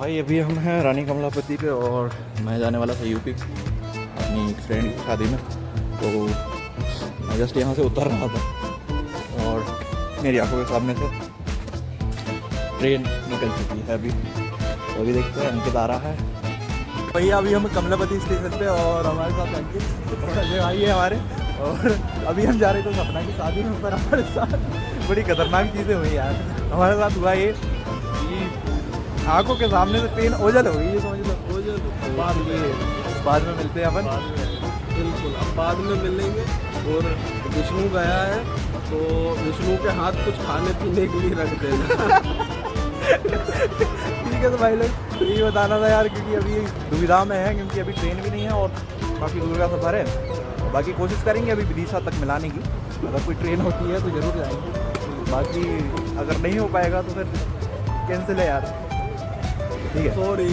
भाई अभी हम हैं रानी कमलापति पे और मैं जाने वाला था यूपी अपनी फ्रेंड की शादी में। तो मैं जस्ट यहाँ से उतर रहा था और मेरी आंखों के सामने से ट्रेन निकल चुकी है अभी। तो अभी देखते हैं अंकित आ रहा है। भैया अभी हम कमलापति स्टेशन पे और हमारे साथ अंकित और अजय भाई है हमारे। और अभी हम जा रहे थे सपना की शादी में, पर हमारे साथ बड़ी खतरनाक चीज़ें हुई यार। हमारे साथ हुआ ये कि आंखों के सामने से ट्रेन ओझल हो गई, ये समझ लो ओझल। बाद में मिलते हैं अपन, बिल्कुल अब बाद में मिलेंगे। और विष्णु गया है तो विष्णु के हाथ कुछ खाने पीने के लिए रख देना। ठीक है। तो भाई लोग यही बताना था यार, क्योंकि अभी दुविधा में है, क्योंकि अभी ट्रेन भी नहीं है और काफ़ी दूर का सफ़र है। बाकी कोशिश करेंगे अभी विदिशा तक मिलाने की, अगर कोई ट्रेन होती है तो ज़रूर जाएंगे। बाकी अगर नहीं हो पाएगा तो फिर कैंसिल है यार। ठीक है, सॉरी।